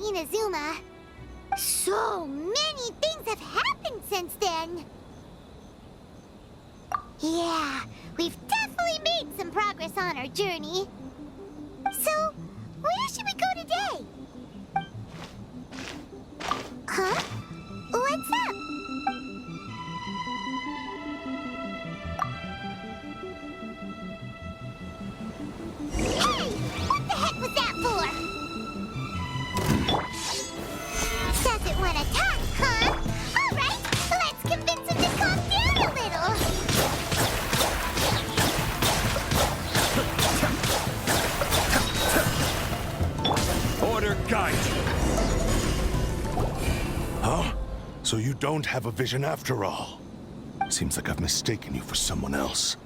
Inazuma. So many things have happened since then. Yeah, we've definitely made some progress on our journey. So, where should we go today? Huh? What's up? Hey! What the heck was that for? Doesn't want to talk, huh? All right, let's convince him to calm down a little. Order guide! Huh? So you don't have a vision after all? Seems like I've mistaken you for someone else.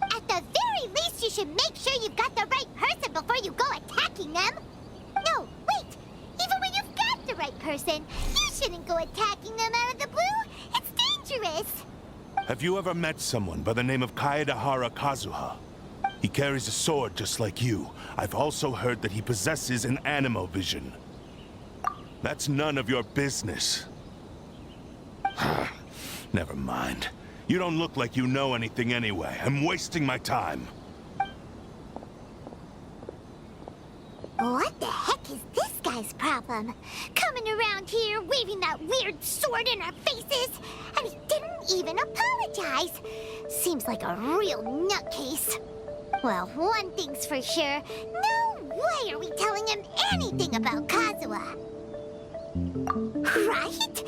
At the very least, you should make sure you've got the right person before you go attacking them. No, wait! Even when you've got the right person, you shouldn't go attacking them out of the blue. It's dangerous. Have you ever met someone by the name of Kazuha? He carries a sword just like you. I've also heard that he possesses an animo vision. That's none of your business. Never mind. You don't look like you know anything anyway. I'm wasting my time. What the heck is this guy's problem? Coming around here, waving that weird sword in our faces, and he didn't even apologize. Seems like a real nutcase. Well, one thing's for sure. No way are we telling him anything about Kazuha. Right?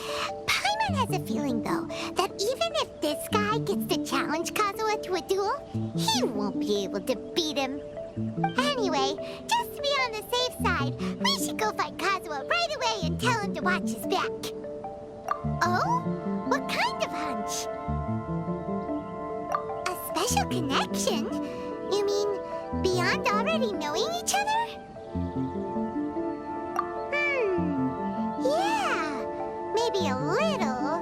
Paimon has a feeling, though, that even if this guy gets to challenge Kazuha to a duel, he won't be able to beat him. Anyway, just to be on the safe side, we should go find Kazuha right away and tell him to watch his back. Oh? What kind of hunch? A special connection? You mean beyond already knowing each other? Yeah, maybe a little.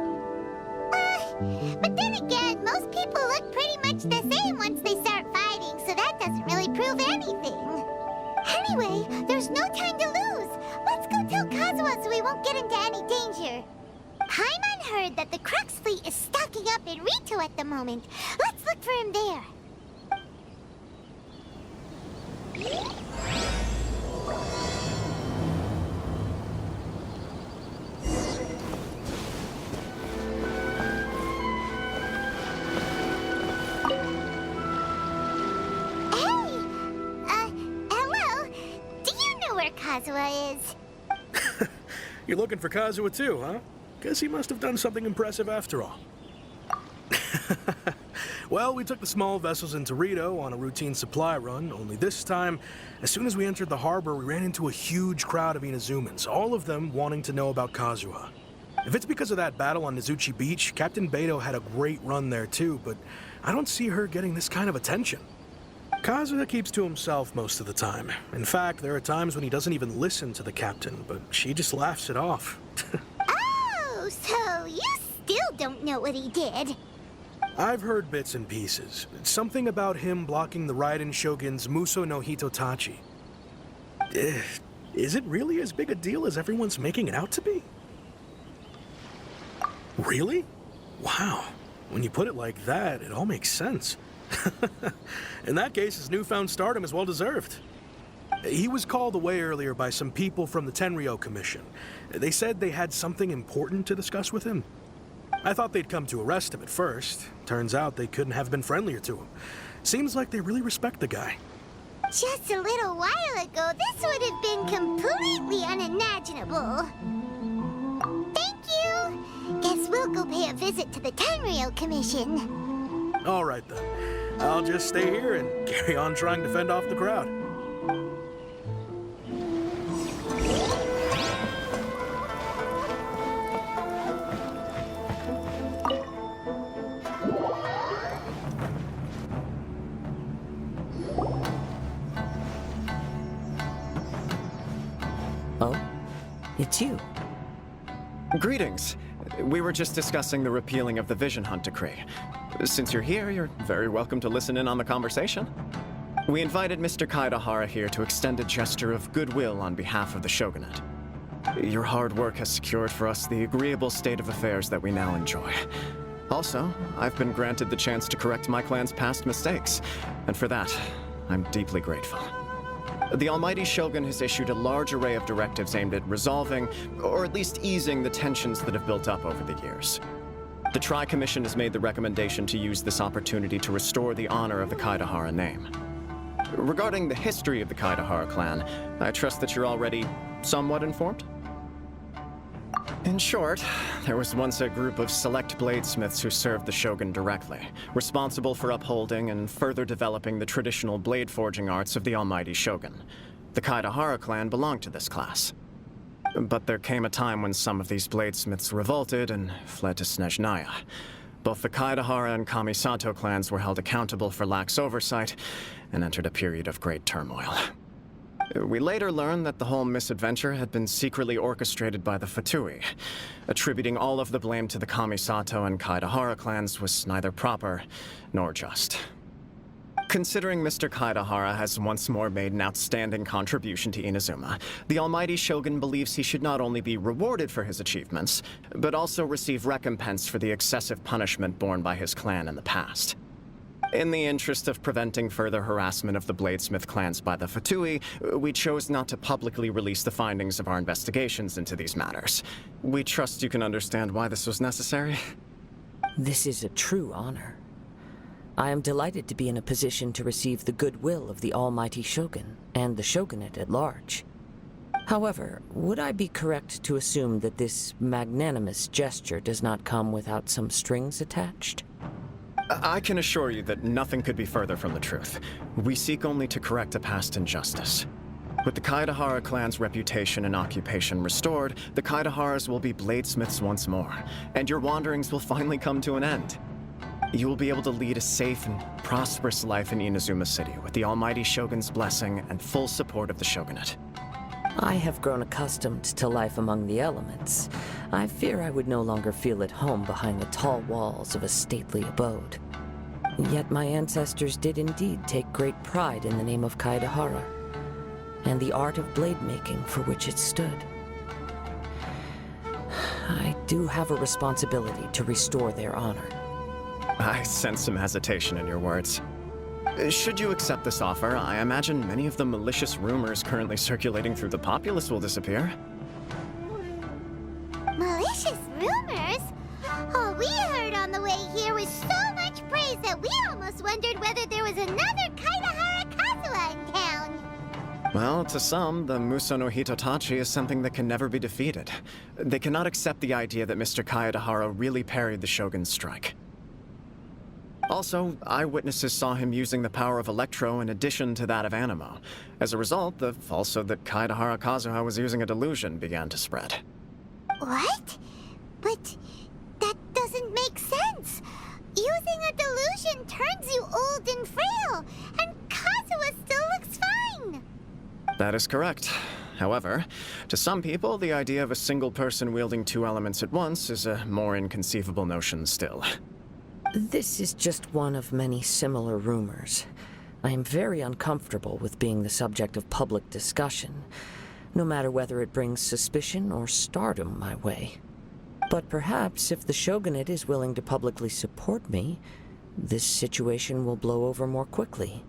But then again, most people look pretty much the same once they start fighting, so that doesn't really prove anything. Anyway, there's no time to lose. Let's go tell Kazuha so we won't get into any danger. Paimon heard that the Crux fleet is stocking up in Rito at the moment. Let's look for him there. Kazuha is. You're looking for Kazuha too, huh? Guess he must have done something impressive after all. Well, we took the small vessels into Rito on a routine supply run, only this time, as soon as we entered the harbor, we ran into a huge crowd of Inazumans, all of them wanting to know about Kazuha. If it's because of that battle on Nizuchi Beach, Captain Beto had a great run there too, but I don't see her getting this kind of attention. Kazuha keeps to himself most of the time. In fact, there are times when he doesn't even listen to the captain, but she just laughs it off. Oh, so you still don't know what he did? I've heard bits and pieces. Something about him blocking the Raiden Shogun's Muso no Hitotachi. Is it really as big a deal as everyone's making it out to be? Really? Wow. When you put it like that, it all makes sense. In that case, his newfound stardom is well-deserved. He was called away earlier by some people from the Tenryo Commission. They said they had something important to discuss with him. I thought they'd come to arrest him at first. Turns out they couldn't have been friendlier to him. Seems like they really respect the guy. Just a little while ago, this would have been completely unimaginable. Thank you! Guess we'll go pay a visit to the Tenryo Commission. All right, then. I'll just stay here and carry on trying to fend off the crowd. Oh? It's you. Greetings. We were just discussing the repealing of the Vision Hunt decree. Since you're here, you're very welcome to listen in on the conversation. We invited Mr. Kaidahara here to extend a gesture of goodwill on behalf of the Shogunate. Your hard work has secured for us the agreeable state of affairs that we now enjoy. Also, I've been granted the chance to correct my clan's past mistakes, and for that, I'm deeply grateful. The Almighty Shogun has issued a large array of directives aimed at resolving, or at least easing, the tensions that have built up over the years. The Tri-Commission has made the recommendation to use this opportunity to restore the honor of the Kaidahara name. Regarding the history of the Kaidahara clan, I trust that you're already somewhat informed? In short, there was once a group of select bladesmiths who served the Shogun directly, responsible for upholding and further developing the traditional blade forging arts of the Almighty Shogun. The Kaidahara clan belonged to this class. But there came a time when some of these bladesmiths revolted and fled to Snezhnaya. Both the Kaidahara and Kamisato clans were held accountable for lax oversight and entered a period of great turmoil. We later learned that the whole misadventure had been secretly orchestrated by the Fatui. Attributing all of the blame to the Kamisato and Kaidahara clans was neither proper nor just. Considering Mr. Kaidahara has once more made an outstanding contribution to Inazuma, the Almighty Shogun believes he should not only be rewarded for his achievements, but also receive recompense for the excessive punishment borne by his clan in the past. In the interest of preventing further harassment of the Bladesmith clans by the Fatui, we chose not to publicly release the findings of our investigations into these matters. We trust you can understand why this was necessary. This is a true honor. I am delighted to be in a position to receive the goodwill of the Almighty Shogun and the Shogunate at large. However, would I be correct to assume that this magnanimous gesture does not come without some strings attached? I can assure you that nothing could be further from the truth. We seek only to correct a past injustice. With the Kaidahara clan's reputation and occupation restored, the Kaidaharas will be bladesmiths once more, and your wanderings will finally come to an end. You will be able to lead a safe and prosperous life in Inazuma City with the Almighty Shogun's blessing and full support of the Shogunate. I have grown accustomed to life among the elements. I fear I would no longer feel at home behind the tall walls of a stately abode. Yet my ancestors did indeed take great pride in the name of Kaidahara, and the art of blade making for which it stood. I do have a responsibility to restore their honor. I sense some hesitation in your words. Should you accept this offer, I imagine many of the malicious rumors currently circulating through the populace will disappear. Malicious rumors? All we heard on the way here was so much praise that we almost wondered whether there was another Kaidahara Kazuha in town. Well, to some, the Muso no Hitotachi is something that can never be defeated. They cannot accept the idea that Mr. Kaedahara really parried the Shogun's strike. Also, eyewitnesses saw him using the power of Electro in addition to that of Animo. As a result, the falsehood that Kaedahara Kazuha was using a delusion began to spread. What? But that doesn't make sense. Using a delusion turns you old and frail, and Kazuha still looks fine. That is correct. However, to some people, the idea of a single person wielding two elements at once is a more inconceivable notion still. This is just one of many similar rumors. I am very uncomfortable with being the subject of public discussion, no matter whether it brings suspicion or stardom my way. But perhaps if the Shogunate is willing to publicly support me, this situation will blow over more quickly.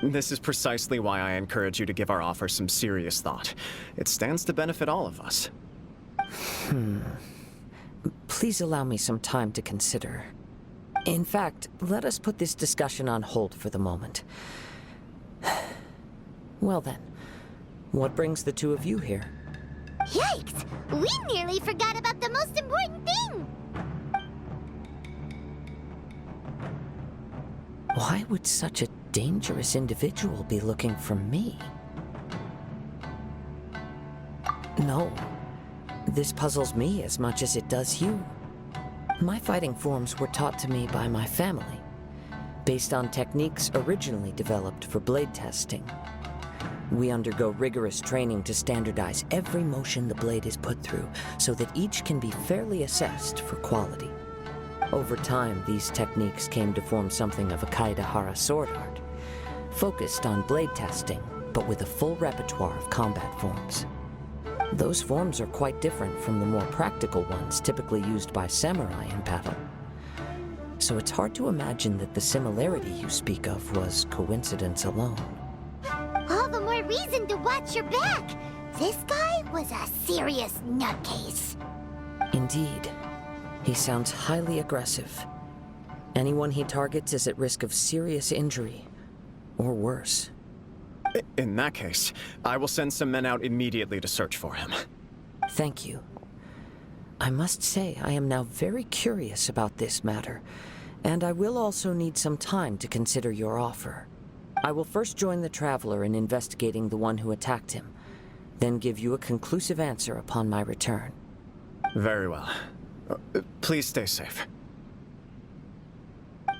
This is precisely why I encourage you to give our offer some serious thought. It stands to benefit all of us. Please allow me some time to consider. In fact, let us put this discussion on hold for the moment. Well then, what brings the two of you here? Yikes! We nearly forgot about the most important thing! Why would such a dangerous individual be looking for me? No, this puzzles me as much as it does you. My fighting forms were taught to me by my family, based on techniques originally developed for blade testing. We undergo rigorous training to standardize every motion the blade is put through, so that each can be fairly assessed for quality. Over time, these techniques came to form something of a Kaedahara sword art, focused on blade testing, but with a full repertoire of combat forms. Those forms are quite different from the more practical ones typically used by samurai in battle. So it's hard to imagine that the similarity you speak of was coincidence alone. All the more reason to watch your back. This guy was a serious nutcase. Indeed. He sounds highly aggressive. Anyone he targets is at risk of serious injury, or worse. In that case, I will send some men out immediately to search for him. Thank you. I must say I am now very curious about this matter, and I will also need some time to consider your offer. I will first join the Traveler in investigating the one who attacked him, then give you a conclusive answer upon my return. Very well. Please stay safe.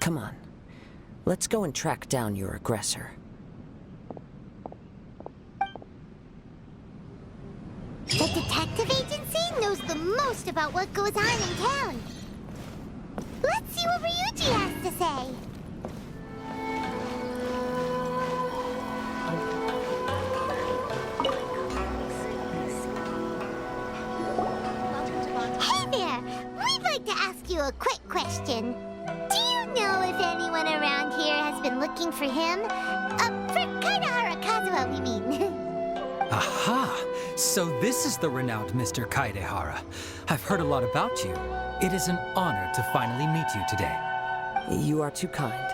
Come on. Let's go and track down your aggressor. The detective agency knows the most about what goes on in town. Let's see what Ryuji has to say. Hey there! We'd like to ask you a quick question. Do you know if anyone around here has been looking for him? For Kaidahara Kazuha, we mean. Aha! So this is the renowned Mr. Kaidehara. I've heard a lot about you. It is an honor to finally meet you today. You are too kind.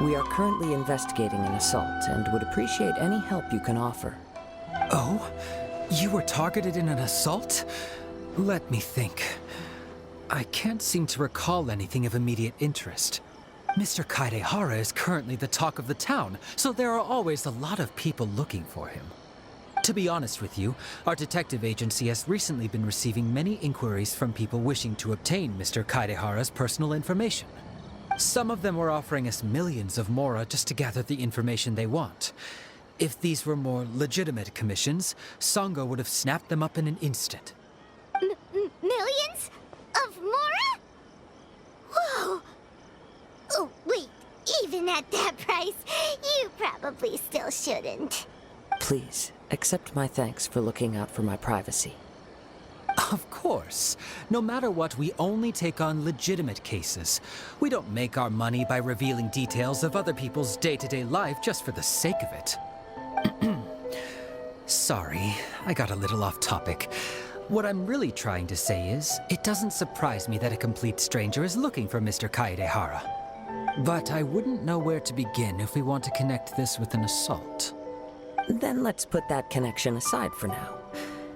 We are currently investigating an assault and would appreciate any help you can offer. Oh? You were targeted in an assault? Let me think. I can't seem to recall anything of immediate interest. Mr. Kaidehara is currently the talk of the town, so there are always a lot of people looking for him. To be honest with you, our detective agency has recently been receiving many inquiries from people wishing to obtain Mr. Kaidehara's personal information. Some of them were offering us millions of mora just to gather the information they want. If these were more legitimate commissions, Sango would have snapped them up in an instant. Millions? Of mora? Whoa! Oh, wait. Even at that price, you probably still shouldn't. Please, accept my thanks for looking out for my privacy. Of course. No matter what, we only take on legitimate cases. We don't make our money by revealing details of other people's day-to-day life just for the sake of it. Sorry, I got a little off topic. What I'm really trying to say is, it doesn't surprise me that a complete stranger is looking for Mr. Kaidehara. But I wouldn't know where to begin if we want to connect this with an assault. Then let's put that connection aside for now.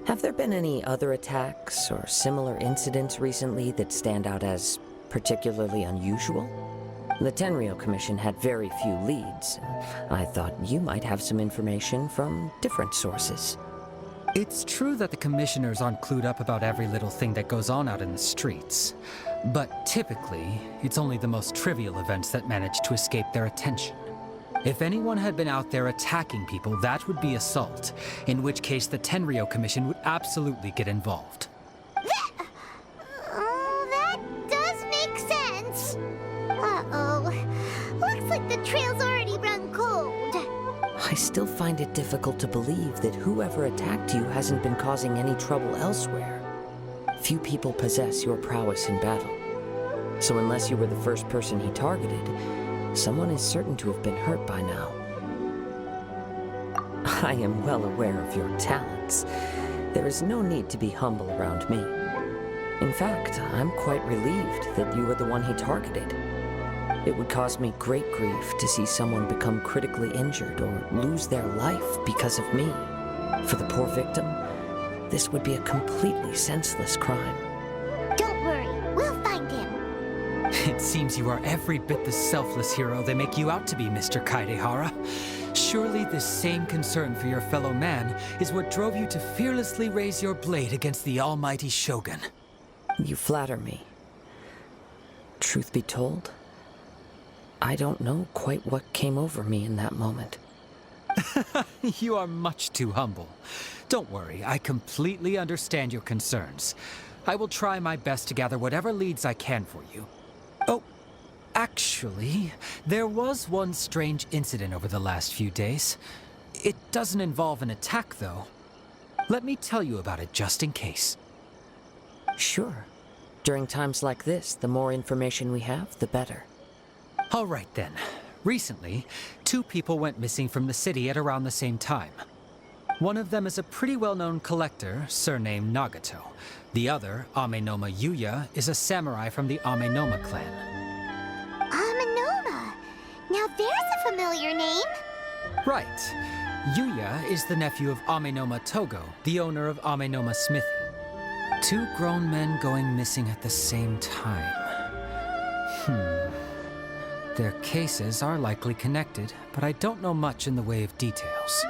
Have there been any other attacks or similar incidents recently that stand out as particularly unusual? The Tenryou Commission had very few leads. I thought you might have some information from different sources. It's true that the commissioners aren't clued up about every little thing that goes on out in the streets. But typically, it's only the most trivial events that manage to escape their attention. If anyone had been out there attacking people, that would be assault, in which case the Tenryou Commission would absolutely get involved. That does make sense. Uh-oh. Looks like the trail's already run cold. I still find it difficult to believe that whoever attacked you hasn't been causing any trouble elsewhere. Few people possess your prowess in battle. So unless you were the first person he targeted, someone is certain to have been hurt by now. I am well aware of your talents. There is no need to be humble around me. In fact, I'm quite relieved that you were the one he targeted. It would cause me great grief to see someone become critically injured or lose their life because of me. For the poor victim, this would be a completely senseless crime. Don't worry, we'll find him. It seems you are every bit the selfless hero they make you out to be, Mr. Kaidehara. Surely this same concern for your fellow man is what drove you to fearlessly raise your blade against the almighty Shogun. You flatter me. Truth be told, I don't know quite what came over me in that moment. You are much too humble. Don't worry, I completely understand your concerns. I will try my best to gather whatever leads I can for you. Oh, actually, there was one strange incident over the last few days. It doesn't involve an attack, though. Let me tell you about it just in case. Sure. During times like this, the more information we have, the better. All right then. Recently, 2 people went missing from the city at around the same time. One of them is a pretty well-known collector, surnamed Nagato. The other, Amenoma Yuya, is a samurai from the Amenoma clan. Amenoma. Now there's a familiar name. Right. Yuya is the nephew of Amenoma Togo, the owner of Amenoma Smithy. 2 grown men going missing at the same time. Their cases are likely connected, but I don't know much in the way of details.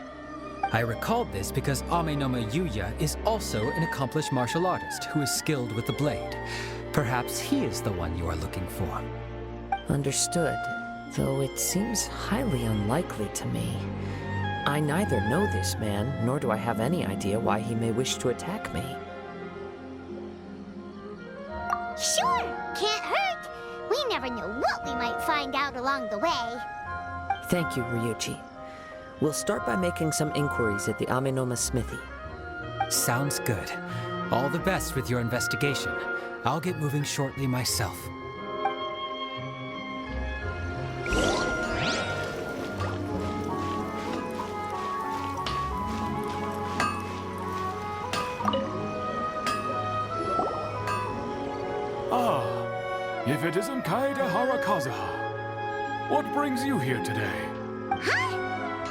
I recalled this because Amenoma Yuya is also an accomplished martial artist who is skilled with the blade. Perhaps he is the one you are looking for. Understood, though it seems highly unlikely to me. I neither know this man, nor do I have any idea why he may wish to attack me. Sure, can't hurt. We never know what we might find out along the way. Thank you, Ryuichi. We'll start by making some inquiries at the Amenoma Smithy. Sounds good. All the best with your investigation. I'll get moving shortly myself. If it isn't Kazuha Kazuha, what brings you here today? Huh?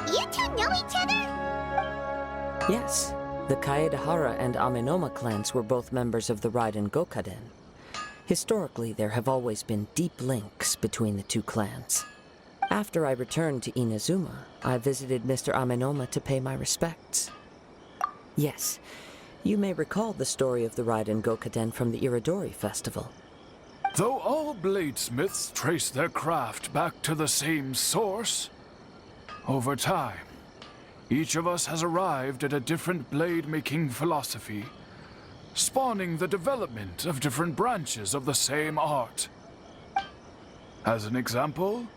You 2 know each other? Yes, the Kaedahara and Amenoma clans were both members of the Raiden Gokaden. Historically, there have always been deep links between the 2 clans. After I returned to Inazuma, I visited Mr. Amenoma to pay my respects. Yes, you may recall the story of the Raiden Gokaden from the Iridori Festival. Though all bladesmiths trace their craft back to the same source, over time, each of us has arrived at a different blade-making philosophy, spawning the development of different branches of the same art. As an example,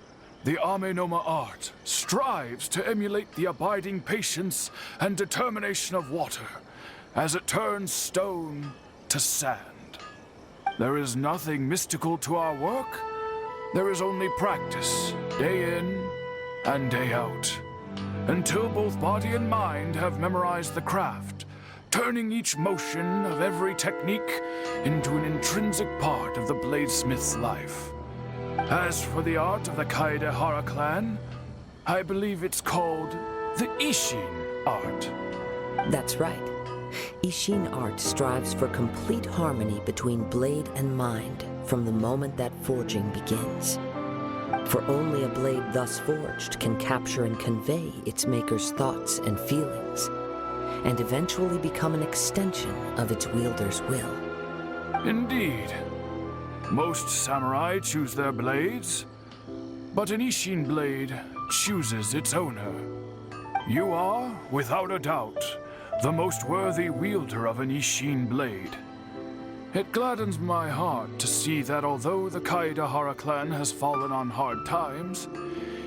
the Amenoma art strives to emulate the abiding patience and determination of water as it turns stone to sand. There is nothing mystical to our work. There is only practice, day in and day out, until both body and mind have memorized the craft, turning each motion of every technique into an intrinsic part of the bladesmith's life. As for the art of the Kaedahara clan, I believe it's called the Ishin art. That's right. Ishin art strives for complete harmony between blade and mind from the moment that forging begins. For only a blade thus forged can capture and convey its maker's thoughts and feelings, and eventually become an extension of its wielder's will. Indeed. Most samurai choose their blades, but an Ishin blade chooses its owner. You are, without a doubt, the most worthy wielder of an Ishin blade. It gladdens my heart to see that although the Kaedahara clan has fallen on hard times,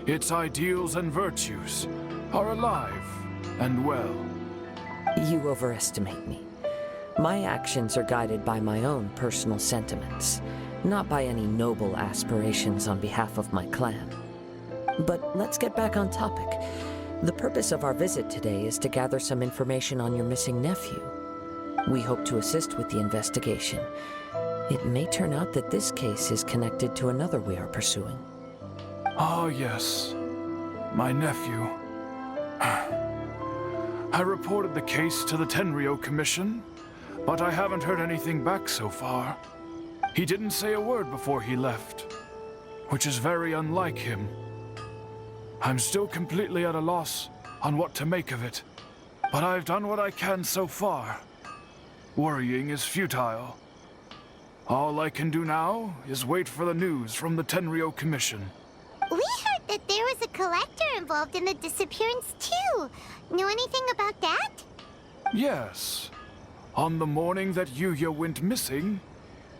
its ideals and virtues are alive and well. You overestimate me. My actions are guided by my own personal sentiments, not by any noble aspirations on behalf of my clan. But let's get back on topic. The purpose of our visit today is to gather some information on your missing nephew. We hope to assist with the investigation. It may turn out that this case is connected to another we are pursuing. Ah, yes. My nephew. I reported the case to the Tenryo Commission, but I haven't heard anything back so far. He didn't say a word before he left, which is very unlike him. I'm still completely at a loss on what to make of it, but I've done what I can so far. Worrying is futile. All I can do now is wait for the news from the Tenryo Commission. We heard that there was a collector involved in the disappearance too. Know anything about that? Yes. On the morning that Yuya went missing,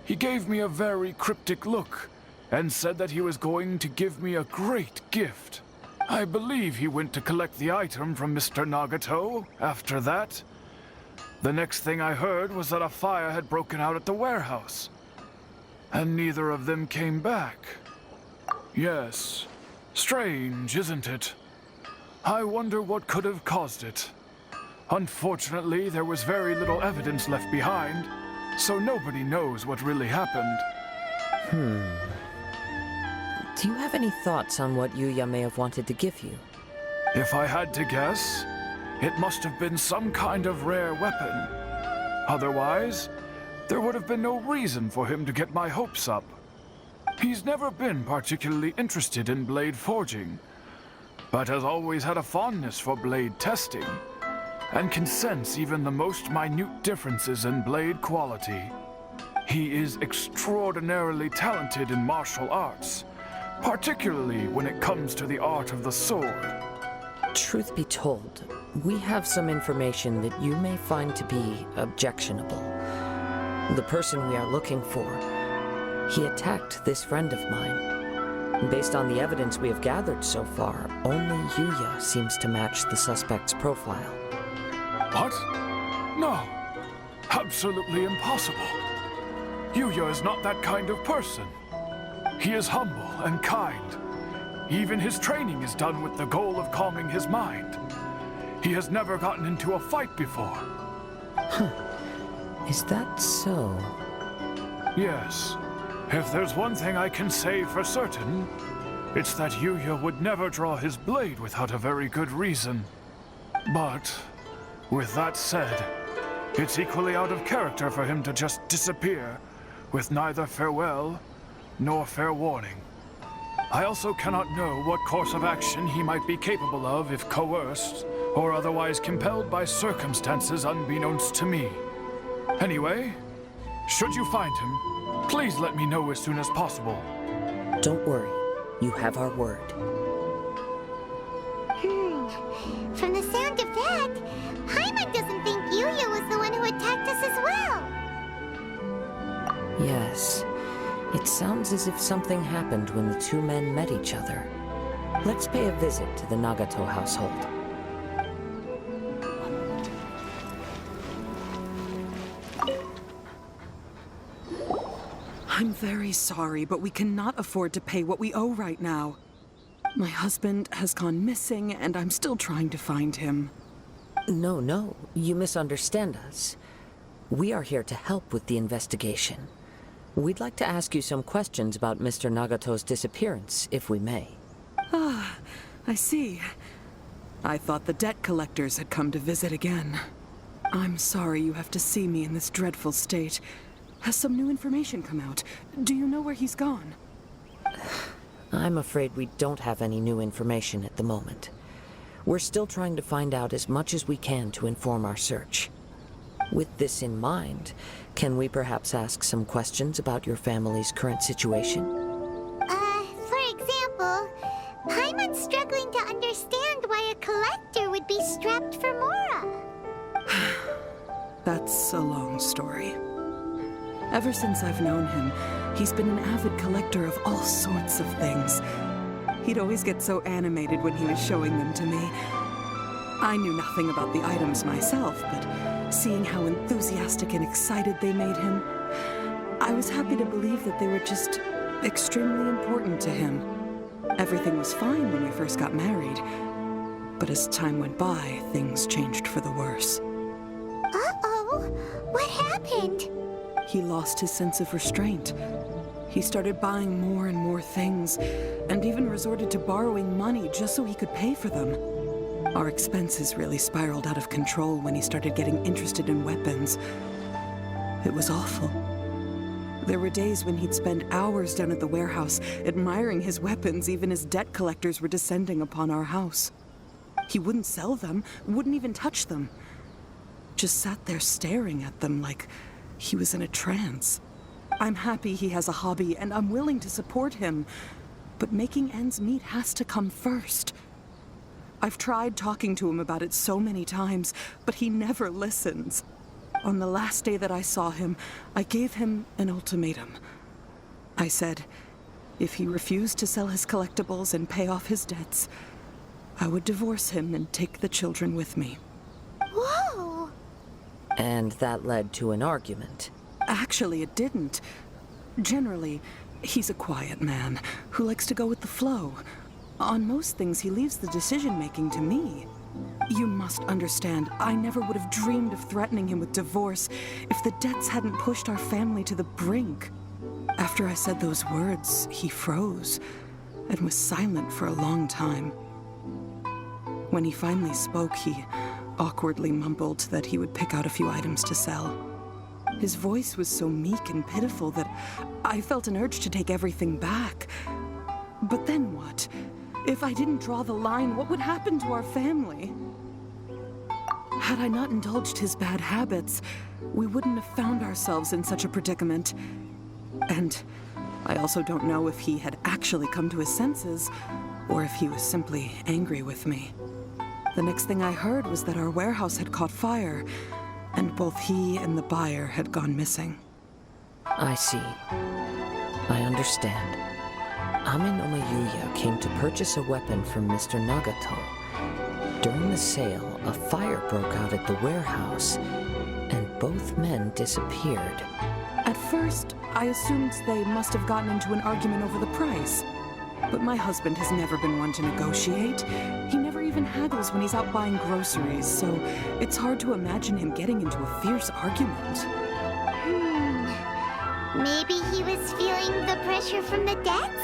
he gave me a very cryptic look and said that he was going to give me a great gift. I believe he went to collect the item from Mr. Nagato after that, The next thing I heard was that a fire had broken out at the warehouse. And neither of them came back. Yes. Strange, isn't it? I wonder what could have caused it. Unfortunately, there was very little evidence left behind, so nobody knows what really happened. Do you have any thoughts on what Yuya may have wanted to give you? If I had to guess, it must have been some kind of rare weapon. Otherwise, there would have been no reason for him to get my hopes up. He's never been particularly interested in blade forging, but has always had a fondness for blade testing, and can sense even the most minute differences in blade quality. He is extraordinarily talented in martial arts, particularly when it comes to the art of the sword. Truth be told, we have some information that you may find to be objectionable. The person we are looking for, he attacked this friend of mine. Based on the evidence we have gathered so far, only Yuya seems to match the suspect's profile. What? No. Absolutely impossible. Yuya is not that kind of person. He is humble and kind. Even his training is done with the goal of calming his mind. He has never gotten into a fight before. Is that so? Yes. If there's one thing I can say for certain, it's that Yuya would never draw his blade without a very good reason. But, with that said, it's equally out of character for him to just disappear, with neither farewell nor fair warning. I also cannot know what course of action he might be capable of if coerced, or otherwise compelled by circumstances unbeknownst to me. Anyway, should you find him, please let me know as soon as possible. Don't worry. You have our word. From the sound of that, Paimon doesn't think Yuya was the one who attacked us as well. Yes. It sounds as if something happened when the two men met each other. Let's pay a visit to the Nagato household. I'm very sorry, but we cannot afford to pay what we owe right now. My husband has gone missing, and I'm still trying to find him. No, you misunderstand us. We are here to help with the investigation. We'd like to ask you some questions about Mr. Nagato's disappearance, if we may. Ah, I see. I thought the debt collectors had come to visit again. I'm sorry you have to see me in this dreadful state. Has some new information come out? Do you know where he's gone? I'm afraid we don't have any new information at the moment. We're still trying to find out as much as we can to inform our search. With this in mind, can we perhaps ask some questions about your family's current situation? For example, Paimon's struggling to understand why a collector would be strapped for Mora. That's a long story. Ever since I've known him, he's been an avid collector of all sorts of things. He'd always get so animated when he was showing them to me. I knew nothing about the items myself, but seeing how enthusiastic and excited they made him, I was happy to believe that they were just extremely important to him. Everything was fine when we first got married, but as time went by, things changed for the worse. Uh-oh, what happened? He lost his sense of restraint. He started buying more and more things, and even resorted to borrowing money just so he could pay for them. Our expenses really spiraled out of control when he started getting interested in weapons. It was awful. There were days when he'd spend hours down at the warehouse, admiring his weapons even as debt collectors were descending upon our house. He wouldn't sell them, wouldn't even touch them. Just sat there staring at them like he was in a trance. I'm happy he has a hobby, and I'm willing to support him. But making ends meet has to come first. I've tried talking to him about it so many times, but he never listens. On the last day that I saw him, I gave him an ultimatum. I said, if he refused to sell his collectibles and pay off his debts, I would divorce him and take the children with me. Whoa! And that led to an argument. Actually, it didn't. Generally, he's a quiet man who likes to go with the flow. On most things, he leaves the decision-making to me. You must understand, I never would have dreamed of threatening him with divorce if the debts hadn't pushed our family to the brink. After I said those words, he froze and was silent for a long time. When he finally spoke, he awkwardly mumbled that he would pick out a few items to sell. His voice was so meek and pitiful that I felt an urge to take everything back. But then what? If I didn't draw the line, what would happen to our family? Had I not indulged his bad habits, we wouldn't have found ourselves in such a predicament. And I also don't know if he had actually come to his senses, or if he was simply angry with me. The next thing I heard was that our warehouse had caught fire, and both he and the buyer had gone missing. I see. I understand. Aminoma Yuya came to purchase a weapon from Mr. Nagato. During the sale, a fire broke out at the warehouse, and both men disappeared. At first, I assumed they must have gotten into an argument over the price. But my husband has never been one to negotiate. He never even haggles when he's out buying groceries, so it's hard to imagine him getting into a fierce argument. Maybe he was feeling the pressure from the debts?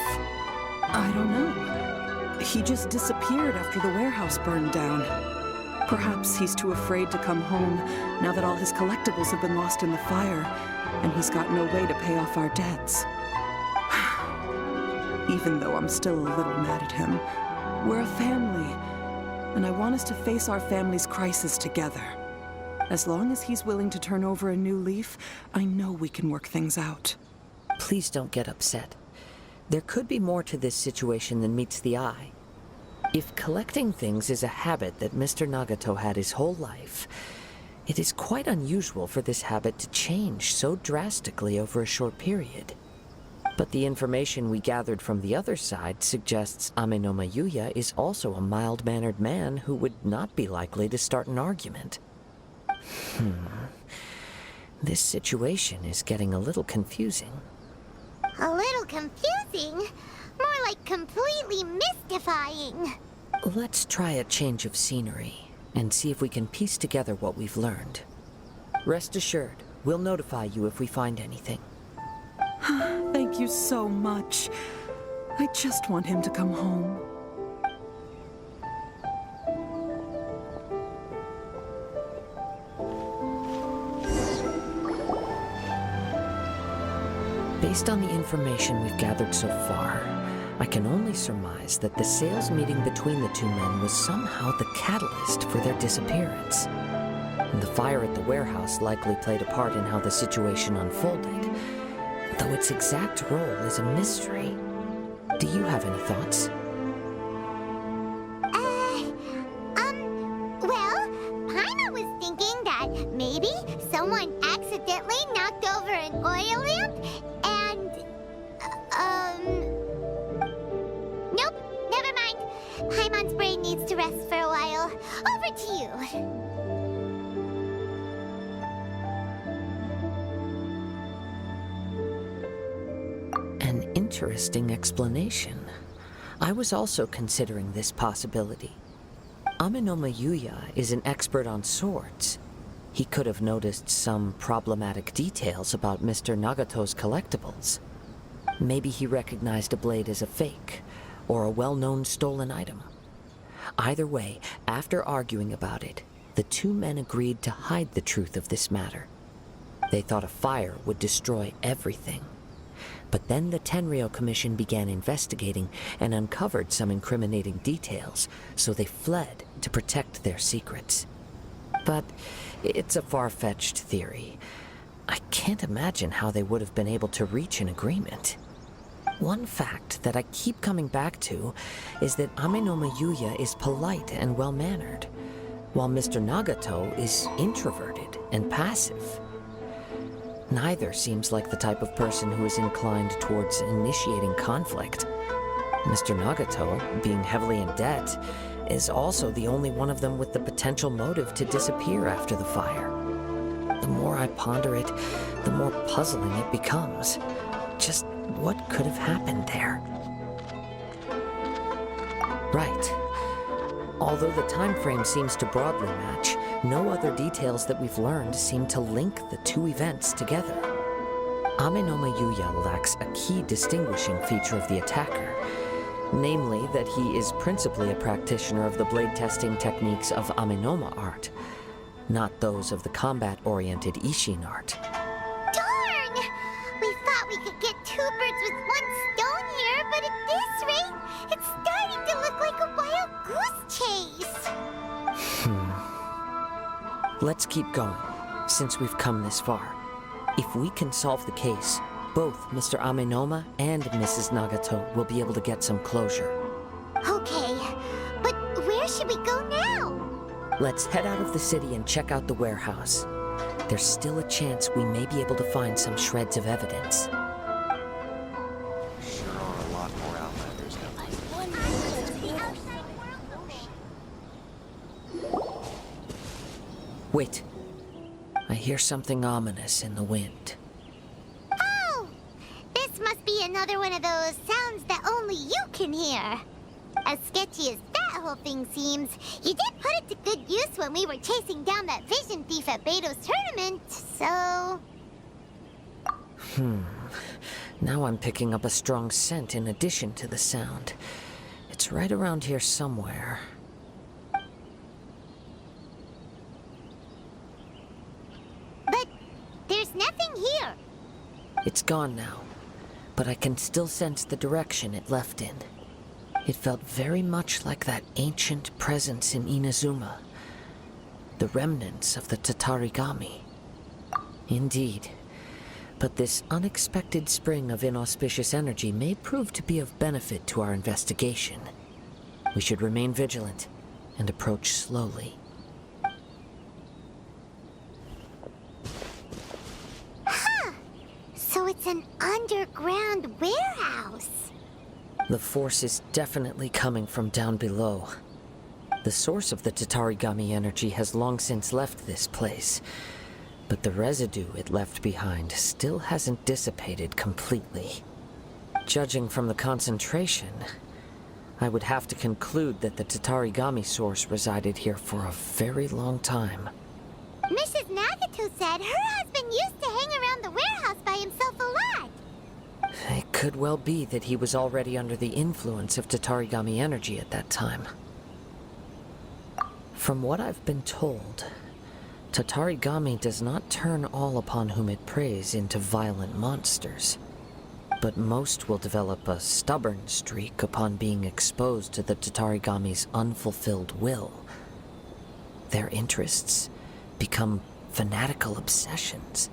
I don't know. He just disappeared after the warehouse burned down. Perhaps he's too afraid to come home now that all his collectibles have been lost in the fire, and he's got no way to pay off our debts. Even though I'm still a little mad at him, we're a family, and I want us to face our family's crisis together. As long as he's willing to turn over a new leaf, I know we can work things out. Please don't get upset. There could be more to this situation than meets the eye. If collecting things is a habit that Mr. Nagato had his whole life, it is quite unusual for this habit to change so drastically over a short period. But the information we gathered from the other side suggests Aminoma Yuya is also a mild-mannered man who would not be likely to start an argument. This situation is getting a little confusing. A little confusing? More like completely mystifying. Let's try a change of scenery and see if we can piece together what we've learned. Rest assured, we'll notify you if we find anything. Thank you so much. I just want him to come home. Based on the information we've gathered so far, I can only surmise that the sales meeting between the two men was somehow the catalyst for their disappearance. The fire at the warehouse likely played a part in how the situation unfolded, though its exact role is a mystery. Do you have any thoughts? Well, Paimon was thinking that maybe someone accidentally knocked over an oil lamp and, nope, never mind. Paimon's brain needs to rest for a while. Over to you. An interesting explanation. I was also considering this possibility. Aminoma Yuya is an expert on swords. He could have noticed some problematic details about Mr. Nagato's collectibles. Maybe he recognized a blade as a fake, or a well-known stolen item. Either way, after arguing about it, the two men agreed to hide the truth of this matter. They thought a fire would destroy everything. But then the Tenryou Commission began investigating and uncovered some incriminating details, so they fled to protect their secrets. But it's a far-fetched theory. I can't imagine how they would have been able to reach an agreement. One fact that I keep coming back to is that Aminoma Yuya is polite and well-mannered, while Mr. Nagato is introverted and passive. Neither seems like the type of person who is inclined towards initiating conflict. Mr. Nagato, being heavily in debt, is also the only one of them with the potential motive to disappear after the fire. more I ponder it, the more puzzling it becomes. Just what could have happened there? Right. Although the time frame seems to broadly match, no other details that we've learned seem to link the two events together. Amenoma Yuya lacks a key distinguishing feature of the attacker, namely that he is principally a practitioner of the blade testing techniques of Amenoma art, not those of the combat-oriented Ishin art. Darn! We thought we could get two birds with one stone here, but at this rate, it's starting to look like a wild goose chase. Let's keep going, since we've come this far. If we can solve the case, both Mr. Amenoma and Mrs. Nagato will be able to get some closure. Okay, but where should we go now? Let's head out of the city and check out the warehouse. There's still a chance we may be able to find some shreds of evidence. Sure are a lot more outlanders now. Wait. I hear something ominous in the wind. Oh! This must be another one of those sounds that only you can hear. As sketchy as that whole thing seems, you did put it to good use when we were chasing down that vision thief at Beto's tournament, so... Now I'm picking up a strong scent in addition to the sound. It's right around here somewhere. But there's nothing here. It's gone now, but I can still sense the direction it left in. It felt very much like that ancient presence in Inazuma. The remnants of the Tatarigami. Indeed. But this unexpected spring of inauspicious energy may prove to be of benefit to our investigation. We should remain vigilant and approach slowly. So it's an underground warehouse. The force is definitely coming from down below. The source of the Tatarigami energy has long since left this place, but the residue it left behind still hasn't dissipated completely. Judging from the concentration, I would have to conclude that the Tatarigami source resided here for a very long time. Mrs. Nagato said her husband used to hang around the warehouse by himself a lot. It could well be that he was already under the influence of Tatarigami energy at that time. From what I've been told, Tatarigami does not turn all upon whom it preys into violent monsters, but most will develop a stubborn streak upon being exposed to the Tatarigami's unfulfilled will. Their interests become fanatical obsessions.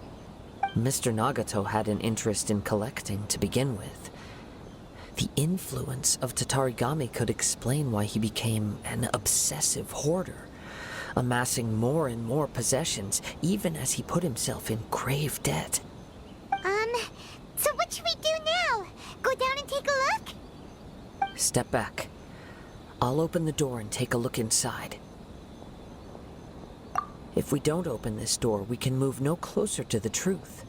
Mr. Nagato had an interest in collecting to begin with. The influence of Tatarigami could explain why he became an obsessive hoarder, amassing more and more possessions, even as he put himself in grave debt. So what should we do now? Go down and take a look? Step back. I'll open the door and take a look inside. If we don't open this door, we can move no closer to the truth.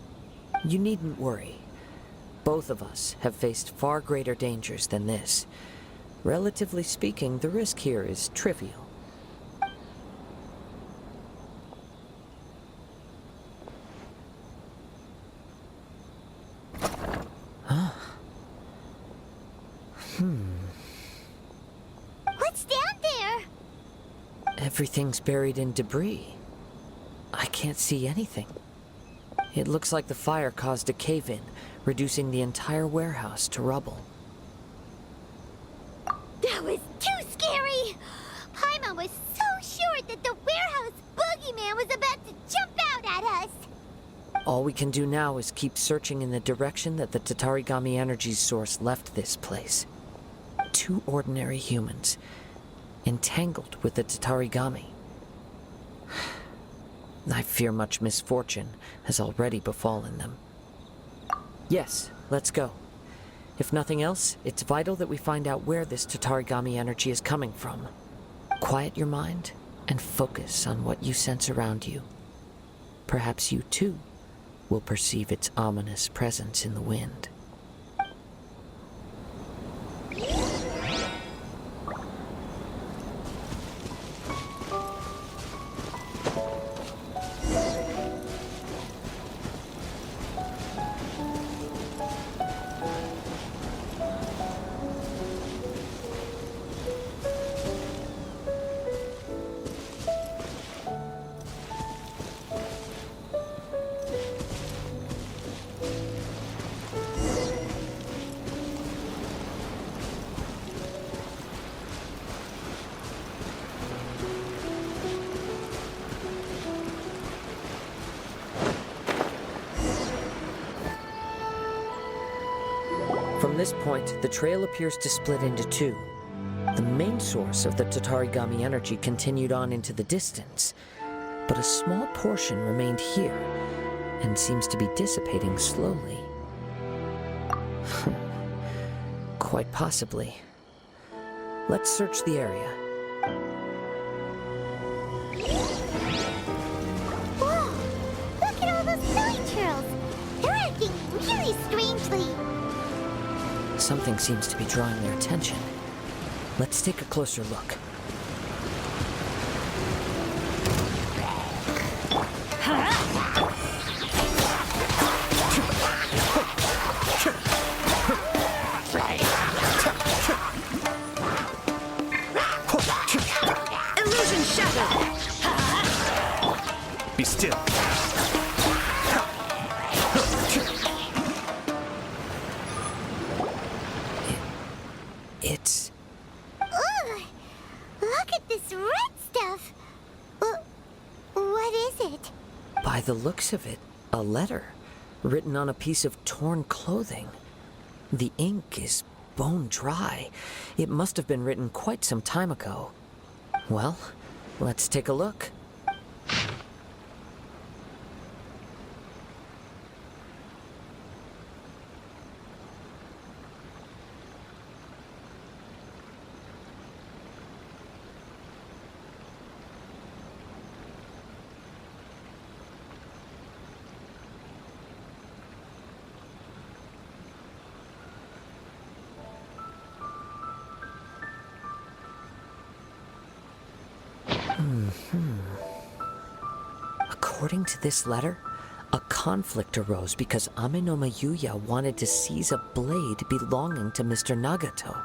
You needn't worry. Both of us have faced far greater dangers than this. Relatively speaking, the risk here is trivial. What's down there? Everything's buried in debris. I can't see anything. It looks like the fire caused a cave-in, reducing the entire warehouse to rubble. That was too scary! Paimon was so sure that the warehouse boogeyman was about to jump out at us! All we can do now is keep searching in the direction that the Tatarigami energy's source left this place. Two ordinary humans, entangled with the Tatarigami. I fear much misfortune has already befallen them. Yes, let's go. If nothing else, it's vital that we find out where this Tatarigami energy is coming from. Quiet your mind and focus on what you sense around you. perhaps you too will perceive its ominous presence in the wind. From this point, the trail appears to split into two. The main source of the Tatarigami energy continued on into the distance, but a small portion remained here and seems to be dissipating slowly. Quite possibly. Let's search the area. Whoa! Look at all those silly churls! They're acting really strangely. Something seems to be drawing their attention. Let's take a closer look. Illusion shattered! Be still. It's... Ugh! Look at this red stuff! What is it? by the looks of it, a letter written on a piece of torn clothing. The ink is bone dry. It must have been written quite some time ago. Well, let's take a look. According to this letter, a conflict arose because Amenoma Yuya wanted to seize a blade belonging to Mr. Nagato.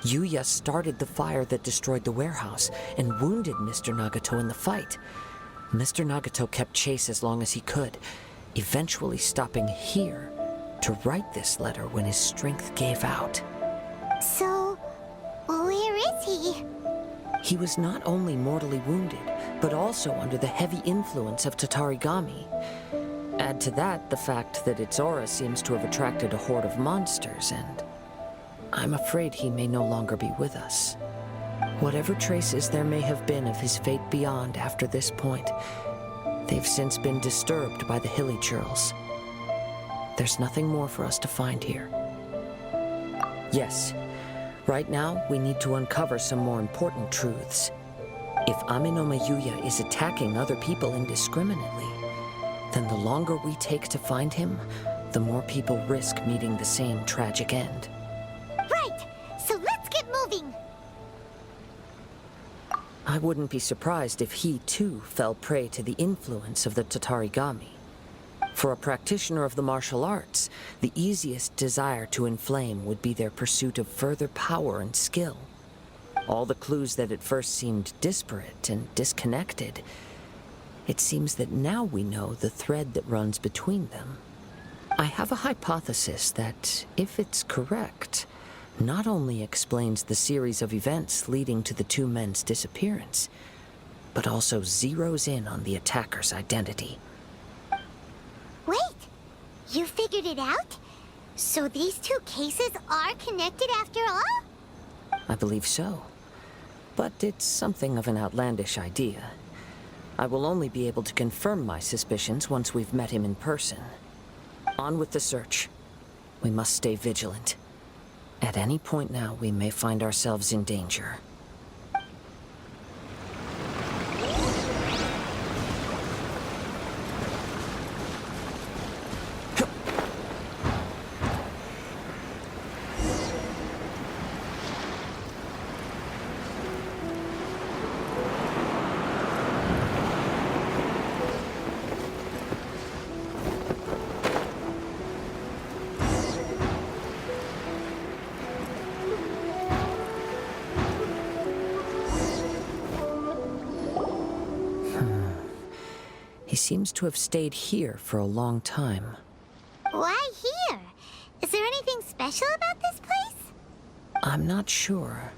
Yuya started the fire that destroyed the warehouse and wounded Mr. Nagato in the fight. Mr. Nagato kept chase as long as he could, eventually stopping here to write this letter when his strength gave out. So, where is he? He was not only mortally wounded, but also under the heavy influence of Tatarigami. Add to that the fact that its aura seems to have attracted a horde of monsters, and I'm afraid he may no longer be with us. Whatever traces there may have been of his fate beyond after this point, they've since been disturbed by the hilly churls. There's nothing more for us to find here. Yes, right now we need to uncover some more important truths. If Amenoma Yuya is attacking other people indiscriminately, then the longer we take to find him, the more people risk meeting the same tragic end. Right! So let's get moving! I wouldn't be surprised if he, too, fell prey to the influence of the Tatarigami. For a practitioner of the martial arts, the easiest desire to inflame would be their pursuit of further power and skill. All the clues that at first seemed disparate and disconnected, it seems that now we know the thread that runs between them. I have a hypothesis that, if it's correct, not only explains the series of events leading to the two men's disappearance, but also zeroes in on the attacker's identity. Wait! You figured it out? So these two cases are connected after all? I believe so. But it's something of an outlandish idea. I will only be able to confirm my suspicions once we've met him in person. On with the search. We must stay vigilant. At any point now, we may find ourselves in danger. He seems to have stayed here for a long time. Why here? Is there anything special about this place? I'm not sure.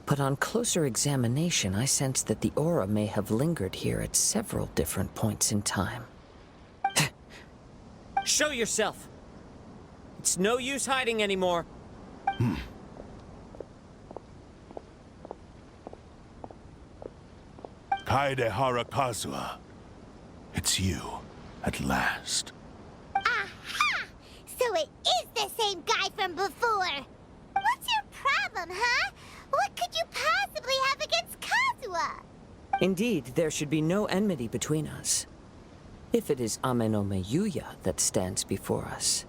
But on closer examination, I sense that the aura may have lingered here at several different points in time. Show yourself! It's no use hiding anymore. Kaedehara Kazuha. It's you, at last. Aha! So it is the same guy from before! What's your problem, huh? What could you possibly have against Kazuha? Indeed, there should be no enmity between us. If it is Ame no Meyuya that stands before us.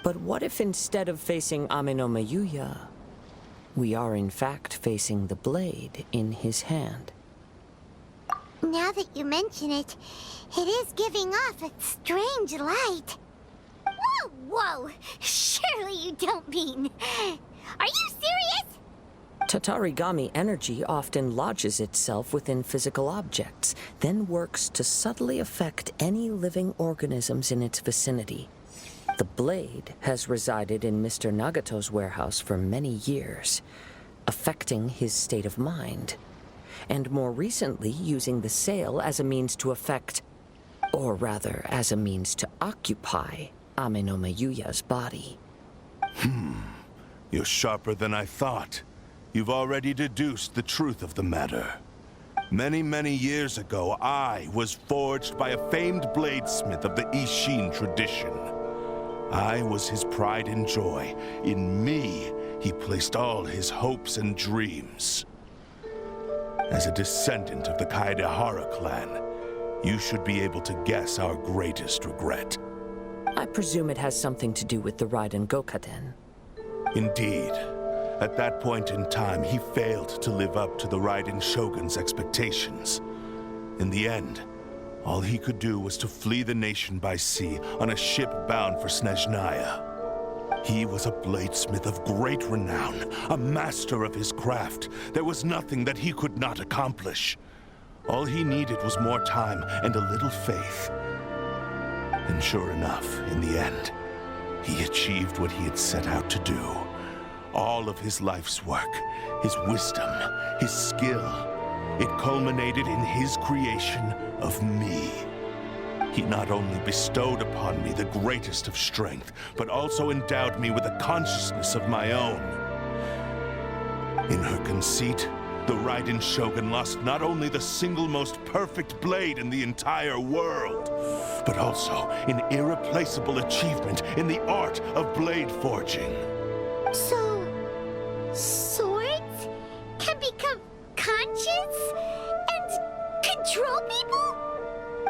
But what if instead of facing Ame no Meyuya, we are in fact facing the blade in his hand? Now that you mention it, it is giving off a strange light. Whoa, whoa! Surely you don't mean... Are you serious? Tatarigami energy often lodges itself within physical objects, then works to subtly affect any living organisms in its vicinity. The blade has resided in Mr. Nagato's warehouse for many years, affecting his state of mind, and more recently using the sale as a means to affect, or rather as a means to occupy, Ame no Meyuya's body. You're sharper than I thought. You've already deduced the truth of the matter. Many, many years ago, I was forged by a famed bladesmith of the Ishin tradition. I was his pride and joy. In me, he placed all his hopes and dreams. As a descendant of the Kaedehara clan, you should be able to guess our greatest regret. I presume it has something to do with the Raiden Gokaden. Indeed. At that point in time, he failed to live up to the Raiden Shogun's expectations. In the end, all he could do was to flee the nation by sea on a ship bound for Snezhnaya. He was a bladesmith of great renown, a master of his craft. There was nothing that he could not accomplish. All he needed was more time and a little faith. And sure enough, in the end, he achieved what he had set out to do. All of his life's work, his wisdom, his skill, it culminated in his creation of me. He not only bestowed upon me the greatest of strength, but also endowed me with a consciousness of my own. In her conceit, the Raiden Shogun lost not only the single most perfect blade in the entire world, but also an irreplaceable achievement in the art of blade forging. So... swords can become conscious and control people?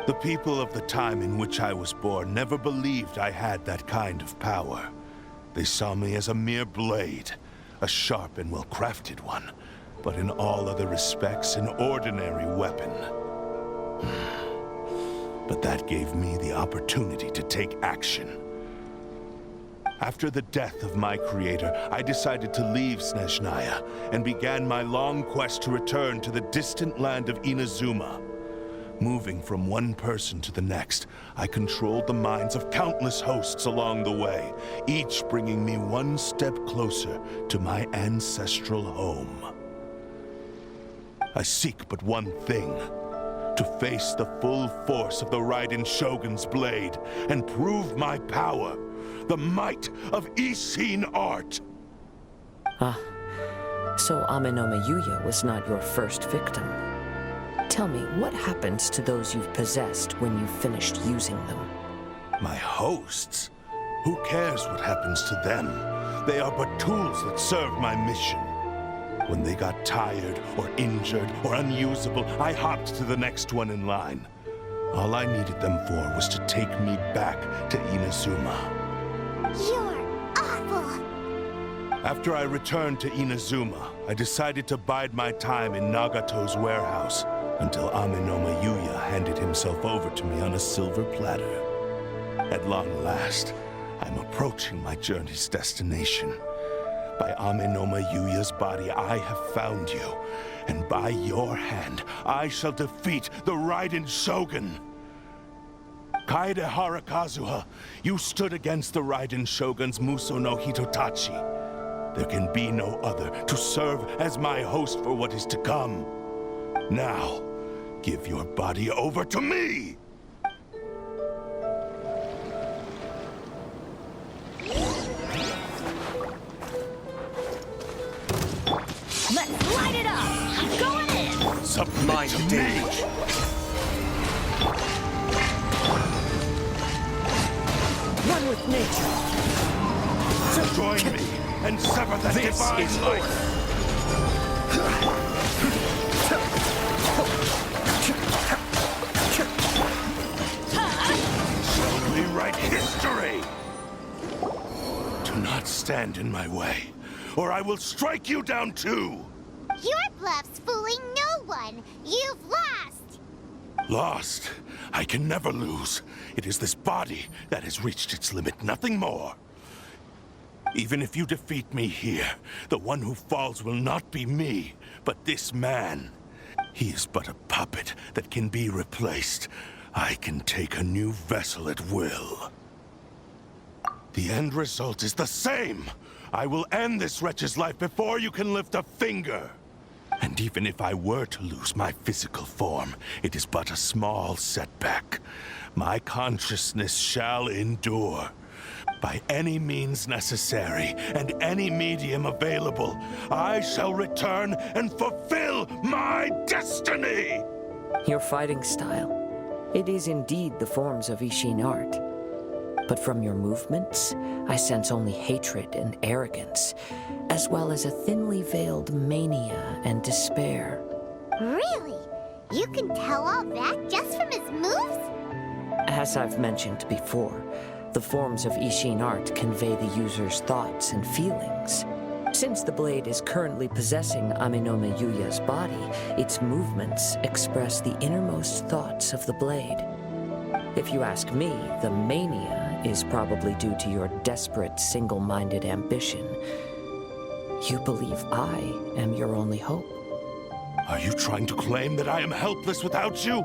The people of the time in which I was born never believed I had that kind of power. They saw me as a mere blade, a sharp and well-crafted one, but in all other respects an ordinary weapon. But that gave me the opportunity to take action. After the death of my creator, I decided to leave Snezhnaya and began my long quest to return to the distant land of Inazuma. Moving from one person to the next, I controlled the minds of countless hosts along the way, each bringing me one step closer to my ancestral home. I seek but one thing: to face the full force of the Raiden Shogun's blade and prove my power. The might of Ishin art! So Ame no Meyuya was not your first victim. Tell me, what happens to those you've possessed when you've finished using them? My hosts? Who cares what happens to them? They are but tools that serve my mission. When they got tired, or injured, or unusable, I hopped to the next one in line. All I needed them for was to take me back to Inazuma. You're awful! After I returned to Inazuma, I decided to bide my time in Nagato's warehouse until Ame no Meyuya handed himself over to me on a silver platter. At long last, I'm approaching my journey's destination. By Ame no Meyuya's body, I have found you, and by your hand, I shall defeat the Raiden Shogun. Kaedehara Kazuha, you stood against the Raiden Shogun's Muso no Hitotachi. There can be no other to serve as my host for what is to come. Now, give your body over to me! Let's light it up! Going in! Submit to me! One with nature. Join me and sever that divine life! Shall we write history? Do not stand in my way, or I will strike you down too! Your bluff's fooling no one. You've lost. Lost? I can never lose. It is this body that has reached its limit, nothing more. Even if you defeat me here, the one who falls will not be me, but this man. He is but a puppet that can be replaced. I can take a new vessel at will. The end result is the same. I will end this wretch's life before you can lift a finger. And even if I were to lose my physical form, it is but a small setback. My consciousness shall endure. By any means necessary, and any medium available, I shall return and fulfill my destiny! Your fighting style. It is indeed the forms of Ishin art. But from your movements, I sense only hatred and arrogance, as well as a thinly veiled mania and despair. Really? You can tell all that just from his moves? As I've mentioned before, the forms of Ishin art convey the user's thoughts and feelings. Since the blade is currently possessing Aminome Yuya's body, its movements express the innermost thoughts of the blade. If you ask me, the mania is probably due to your desperate, single-minded ambition. You believe I am your only hope. Are you trying to claim that I am helpless without you?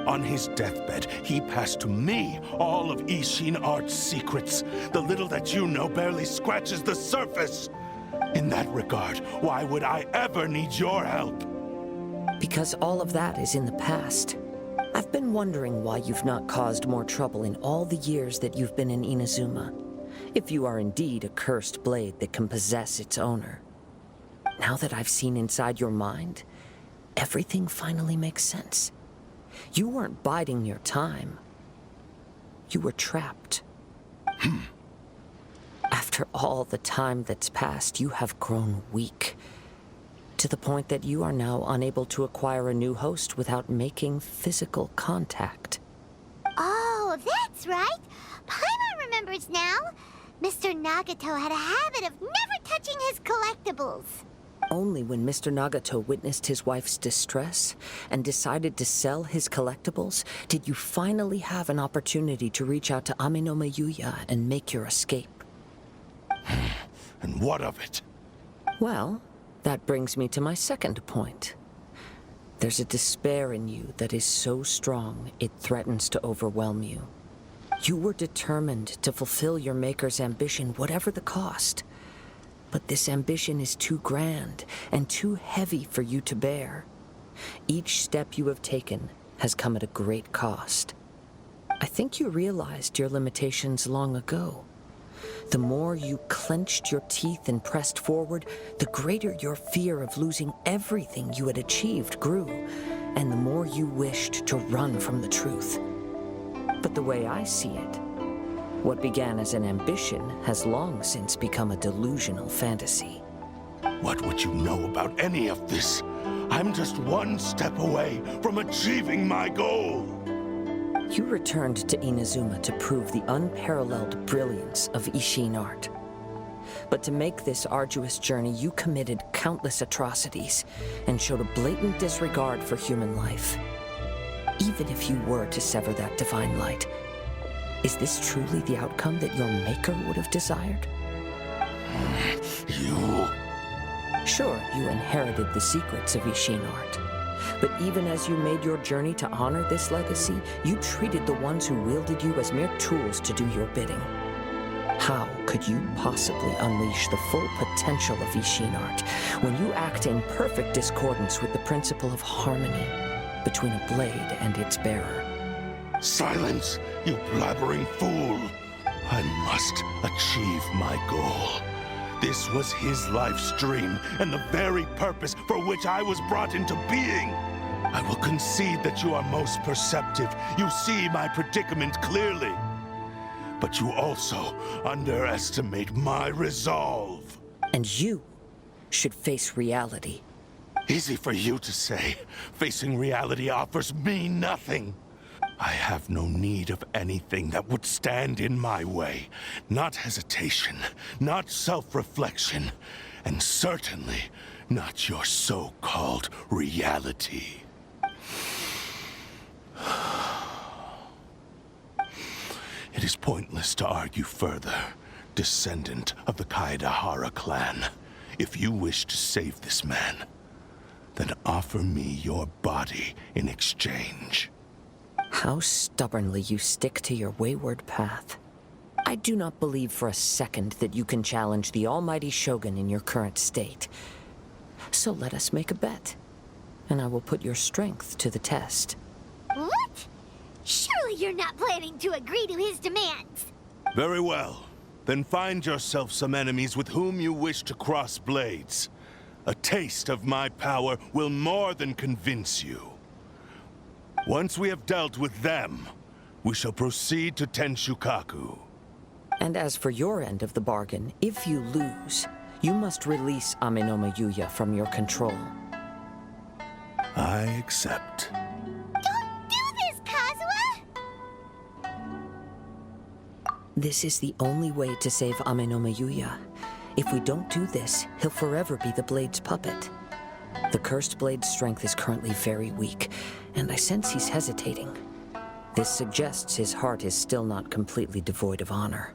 On his deathbed, he passed to me all of Ishin Art's secrets. The little that you know barely scratches the surface. In that regard, why would I ever need your help? Because all of that is in the past. I've been wondering why you've not caused more trouble in all the years that you've been in Inazuma. If you are indeed a cursed blade that can possess its owner. Now that I've seen inside your mind, everything finally makes sense. You weren't biding your time. You were trapped. After all the time that's passed, you have grown weak. To the point that you are now unable to acquire a new host without making physical contact. Oh, that's right. Paimon remembers now. Mr. Nagato had a habit of never touching his collectibles. Only when Mr. Nagato witnessed his wife's distress and decided to sell his collectibles did you finally have an opportunity to reach out to Aminome Yuya and make your escape. And what of it? Well, that brings me to my second point. There's a despair in you that is so strong it threatens to overwhelm you. You were determined to fulfill your maker's ambition, whatever the cost. But this ambition is too grand and too heavy for you to bear. Each step you have taken has come at a great cost. I think you realized your limitations long ago. The more you clenched your teeth and pressed forward, the greater your fear of losing everything you had achieved grew, and the more you wished to run from the truth. But the way I see it, what began as an ambition has long since become a delusional fantasy. What would you know about any of this? I'm just one step away from achieving my goal. You returned to Inazuma to prove the unparalleled brilliance of Ishin art. But to make this arduous journey, you committed countless atrocities and showed a blatant disregard for human life. Even if you were to sever that divine light, is this truly the outcome that your maker would have desired? You... Sure, you inherited the secrets of Ishin art. But even as you made your journey to honor this legacy, you treated the ones who wielded you as mere tools to do your bidding. How could you possibly unleash the full potential of Ishin art when you act in perfect discordance with the principle of harmony between a blade and its bearer? Silence, you blabbering fool! I must achieve my goal. This was his life's dream, and the very purpose for which I was brought into being. I will concede that you are most perceptive. You see my predicament clearly. But you also underestimate my resolve. And you should face reality. Easy for you to say. Facing reality offers me nothing. I have no need of anything that would stand in my way. Not hesitation, not self-reflection, and certainly not your so-called reality. It is pointless to argue further, descendant of the Kaedahara clan. If you wish to save this man, then offer me your body in exchange. How stubbornly you stick to your wayward path. I do not believe for a second that you can challenge the almighty Shogun in your current state. So let us make a bet, and I will put your strength to the test. What? Surely you're not planning to agree to his demands. Very well. Then find yourself some enemies with whom you wish to cross blades. A taste of my power will more than convince you. Once we have dealt with them, we shall proceed to Tenshukaku. And as for your end of the bargain, if you lose, you must release Amenoma Yuya from your control. I accept. Don't do this, Kazuha! This is the only way to save Amenoma Yuya. If we don't do this, he'll forever be the Blade's puppet. The Cursed Blade's strength is currently very weak, and I sense he's hesitating. This suggests his heart is still not completely devoid of honor.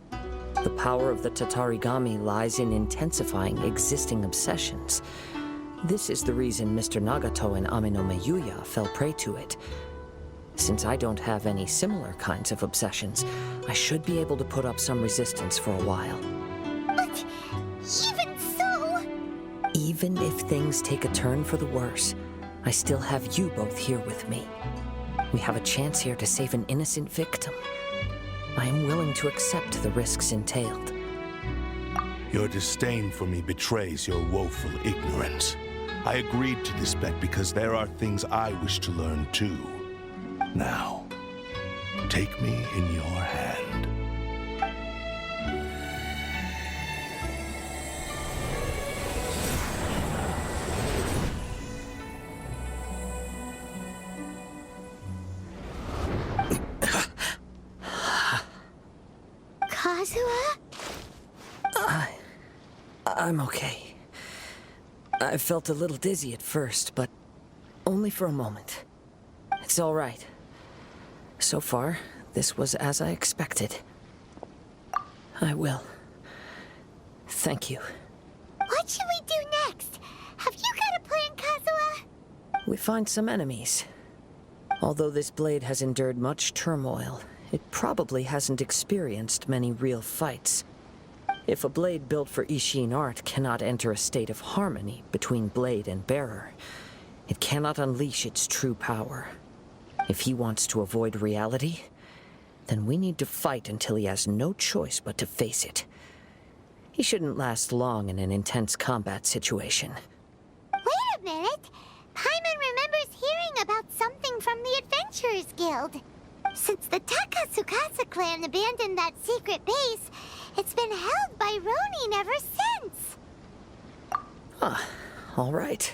The power of the Tatarigami lies in intensifying existing obsessions. This is the reason Mr. Nagato and Amenoma Yuya fell prey to it. Since I don't have any similar kinds of obsessions, I should be able to put up some resistance for a while. But even so... Even if things take a turn for the worse, I still have you both here with me. We have a chance here to save an innocent victim. I am willing to accept the risks entailed. Your disdain for me betrays your woeful ignorance. I agreed to this bet because there are things I wish to learn too. Now, take me in your hand. Kazuha? I'm okay. I felt a little dizzy at first, but only for a moment. It's all right. So far, this was as I expected. I will. Thank you. What should we do next? Have you got a plan, Kazuha? We find some enemies. Although this blade has endured much turmoil, it probably hasn't experienced many real fights. If a blade built for Ishin art cannot enter a state of harmony between blade and bearer, it cannot unleash its true power. If he wants to avoid reality, then we need to fight until he has no choice but to face it. He shouldn't last long in an intense combat situation. Wait a minute! Paimon remembers hearing about something from the Adventurers Guild. Since the Takasukasa clan abandoned that secret base, it's been held by Ronin ever since. All right.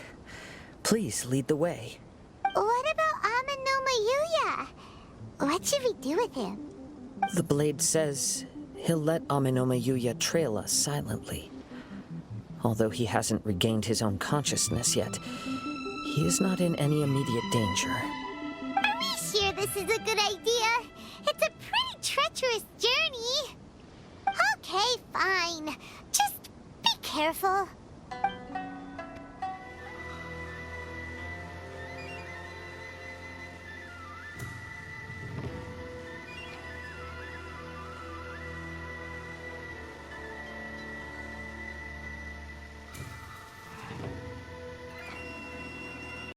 Please lead the way. What about Amenoma Yuya? What should we do with him? The blade says he'll let Amenoma Yuya trail us silently. Although he hasn't regained his own consciousness yet, he is not in any immediate danger. Are we sure this is a good idea? It's a pretty treacherous journey. Okay, fine. Just be careful.